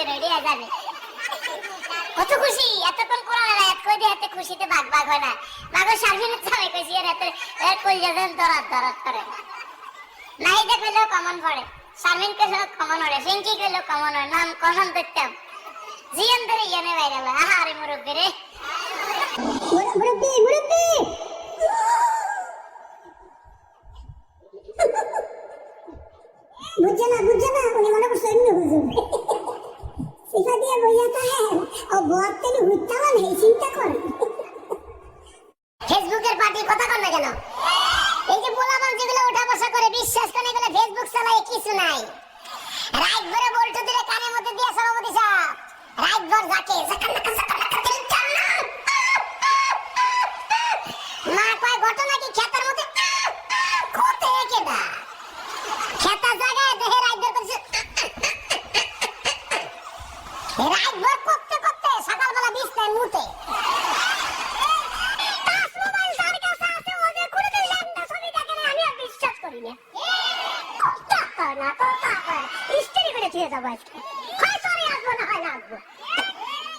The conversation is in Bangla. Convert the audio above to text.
করতে নই রে জানি কত খুশি এতক্ষণ কোরআনের আয়াত কই দিয়ে এত খুশিতে ভাগ ভাগ হয় না মাগো শারমিনের চাই কইছি এর এত এর কই যাবেন দরাত দরাত করে নাই দেখলো কমন পড়ে শারমিন কে সব কমন হরে ফিঙ্কি কইলো কমন হয় নাম কমন দেখতাম জিয়ান ধরে ইয়ানে বাইরে আরে মুরব্বি রে মুরব্বি মুরব্বি বুঝনা উনি মনে করছে অন্য হুজুর সিফা দিয়ে বইয়া তা হ্যাঁ ও বলতে হুইতাও নেই চিন্তা করে ফেসবুকের পার্টির কথা কর না কেন এই যে পোলাপান যেগুলো ওঠা বসা করে বিশ্বাস করে এগুলো ফেসবুক চালায় কিছু নাই রাত ভরে বলতো দিলে কানের মধ্যে দিয়ে সভাপতি সাহেব রাত ভর যাকে